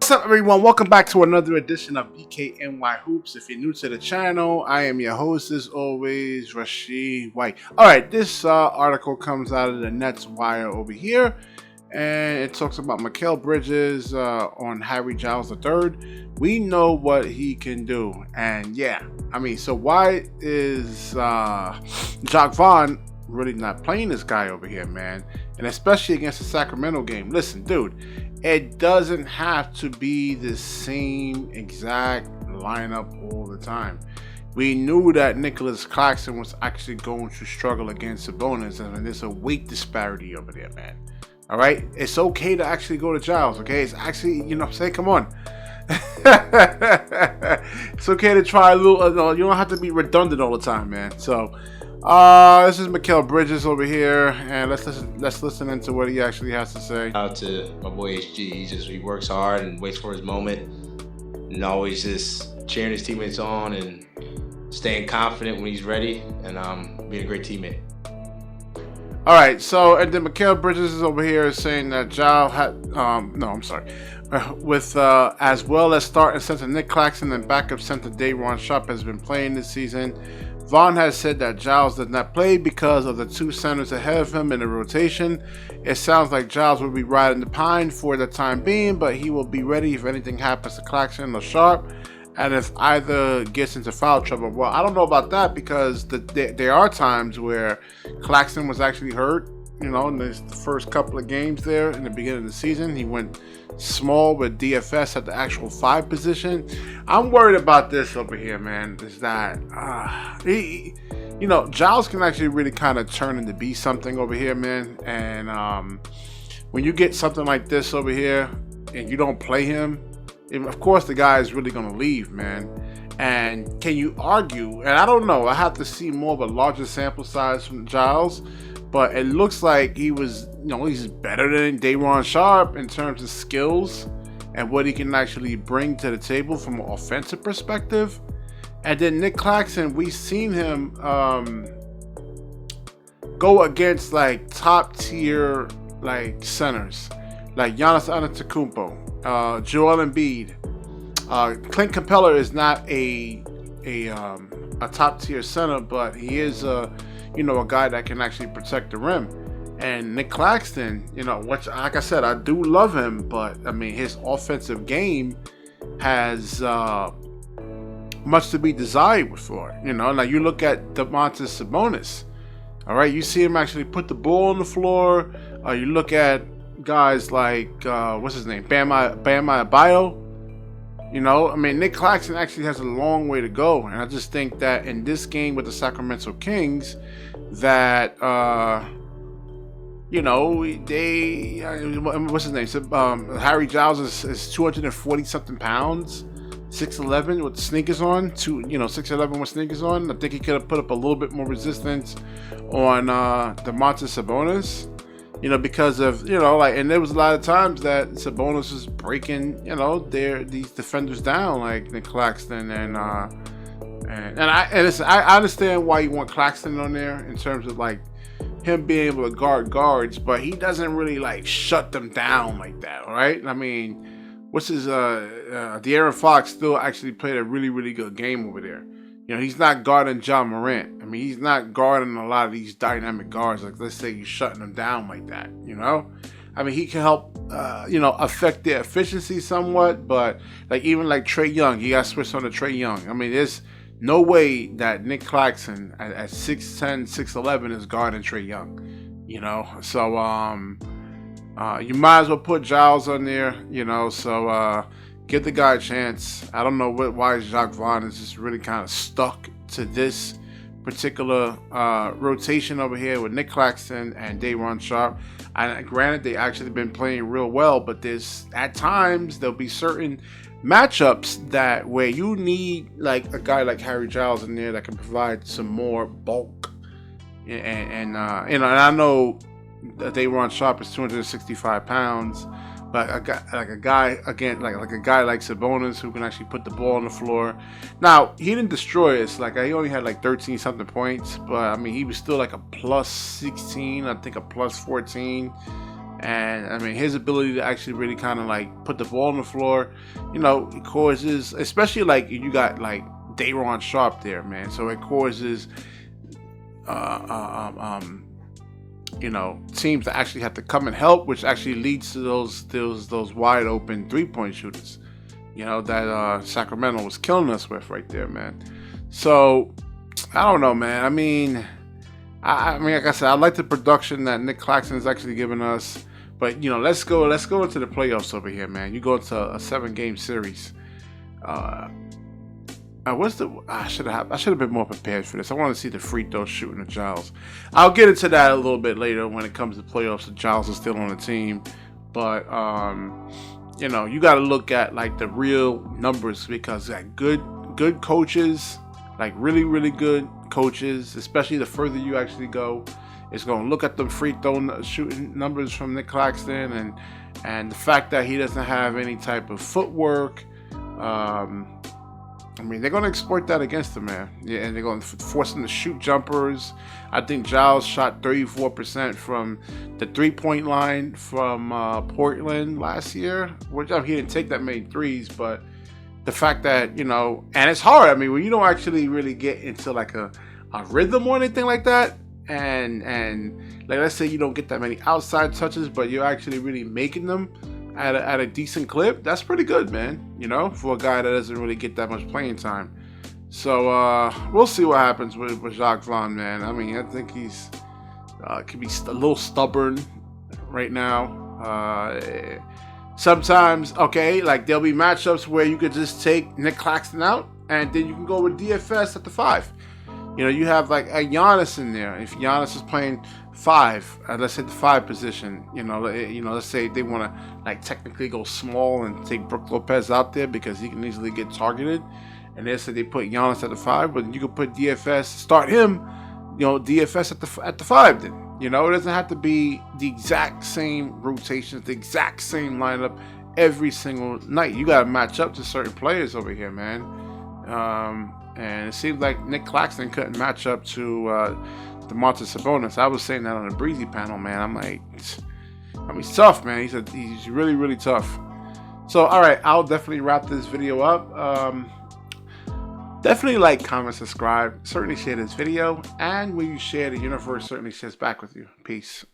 What's up, everyone? Welcome back to another edition of BKNY Hoops. If you're new to the channel, I am your host, as always, Rashid White. Alright, this article comes out of the Nets Wire over here, and it talks about Mikal Bridges on Harry Giles III. We know what he can do, and yeah, I mean, so why is Jacque Vaughn really not playing this guy over here, man? And especially against the Sacramento game. Listen, dude, it doesn't have to be the same exact lineup all the time. We knew that Nicholas Claxton was actually going to struggle against Sabonis, and there's a weight disparity over there, man. All right? It's okay to actually go to Giles, okay? It's actually, you know what I'm saying? Come on. It's okay to try a little, you don't have to be redundant all the time, man. So, this is Mikal Bridges over here, and let's listen into what he actually has to say. Out to my boy HG. He works hard and waits for his moment, and always just cheering his teammates on and staying confident when he's ready, and being a great teammate. All right, so and then Mikal Bridges is over here saying that Giles had with as well as starting center Nick Claxton and backup center Day'Ron Sharpe has been playing this season. Vaughn has said that Giles does not play because of the two centers ahead of him in the rotation. It sounds like Giles will be riding the pine for the time being, but he will be ready if anything happens to Claxton or Sharpe, and if either gets into foul trouble. Well, I don't know about that, because there are times where Claxton was actually hurt. You know, in the first couple of games there in the beginning of the season, he went small with DFS at the actual 5 position. I'm worried about this over here, man. Is that you know, Giles can actually really kind of turn into be something over here, man. And when you get something like this over here and you don't play him, of course the guy is really going to leave, man. And can you argue? And I don't know. I have to see more of a larger sample size from Giles. But it looks like he was, you know, he's better than Day'Ron Sharpe in terms of skills and what he can actually bring to the table from an offensive perspective. And then Nick Claxton, we've seen him go against like top tier like centers, like Giannis Antetokounmpo, Joel Embiid. Clint Capella is not a top tier center, but he is a guy that can actually protect the rim. And Nick Claxton, you know, which, like I said, I do love him, but I mean, his offensive game has much to be desired for. You know, like you look at Domantas Sabonis, all right, you see him actually put the ball on the floor. You look at guys like what's his name, Bam Adebayo. You know, I mean, Nick Claxton actually has a long way to go, and I just think that in this game with the Sacramento Kings, that you know, they what's his name? Harry Giles is 240 something pounds, 6'11" with sneakers on, 6'11" with sneakers on. I think he could have put up a little bit more resistance on Domantas Sabonis. You know, because of, you know, like, and there was a lot of times that Sabonis was breaking, you know, these defenders down, like Nick Claxton and I understand why you want Claxton on there in terms of like him being able to guard guards, but he doesn't really like shut them down like that, all right? I mean, De'Aaron Fox still actually played a really, really good game over there. You know, he's not guarding John Morant. I mean, he's not guarding a lot of these dynamic guards. Like, let's say you're shutting them down like that, you know? I mean, he can help, affect their efficiency somewhat. But, like, even like Trae Young, he got switched on to Trae Young. I mean, there's no way that Nick Claxton at 6'10", 6'11" is guarding Trae Young, you know? So, you might as well put Giles on there, you know? So, give the guy a chance. I don't know why Jacque Vaughn is just really kind of stuck to this particular rotation over here with Nick Claxton and Day'Ron Sharpe. And granted, they actually been playing real well, but at times there'll be certain matchups that where you need like a guy like Harry Giles in there that can provide some more bulk. And I know that Day'Ron Sharpe is 265 pounds. But a guy like Sabonis who can actually put the ball on the floor. Now, he didn't destroy us. Like, he only had like 13 something points, but I mean, he was still like a plus 16, I think a plus 14 And I mean, his ability to actually really kind of like put the ball on the floor, you know, it causes, especially like you got like Day'Ron Sharpe there, man. So it causes, you know, teams to actually have to come and help, which actually leads to those wide open 3-point shooters, you know, that Sacramento was killing us with right there, man. So I don't know, man. I mean, like I said, I like the production that Nick Claxton is actually giving us. But you know, let's go into the playoffs over here, man. You go into a 7-game series. I should have been more prepared for this. I want to see the free throw shooting of Giles. I'll get into that a little bit later when it comes to playoffs. If Giles is still on the team, but you know, you got to look at like the real numbers, because like good coaches, like really good coaches, especially the further you actually go, is going to look at the free throw shooting numbers from Nick Claxton and the fact that he doesn't have any type of footwork. I mean, they're going to exploit that against him, man. Yeah, and they're going to force him to shoot jumpers. I think Giles shot 34% from the 3-point line from Portland last year. Which he didn't take that many threes, but the fact that, you know, and it's hard. I mean, when you don't actually really get into like a rhythm or anything like that, and like let's say you don't get that many outside touches, but you're actually really making them at a decent clip, that's pretty good, man, you know, for a guy that doesn't really get that much playing time. So we'll see what happens with Jacque Vaughn, man. I mean, I think he's could be a little stubborn right now. Sometimes, okay, like there'll be matchups where you could just take Nick Claxton out and then you can go with DFS at the 5. You know, you have like a Giannis in there. If Giannis is playing 5, let's say the 5 position, you know, let's say they want to like technically go small and take Brook Lopez out there because he can easily get targeted, and they say they put Giannis at the 5, but you could put DFS, start him, you know, DFS at the 5. Then, you know, it doesn't have to be the exact same rotations, the exact same lineup every single night. You got to match up to certain players over here, man. And it seems like Nick Claxton couldn't match up to Domantas Sabonis. I was saying that on the Breezy panel, man. I'm like, I mean, he's tough, man. He's really tough. So, all right, I'll definitely wrap this video up. Definitely like, comment, subscribe. Certainly share this video. And when you share, the universe certainly shares back with you. Peace.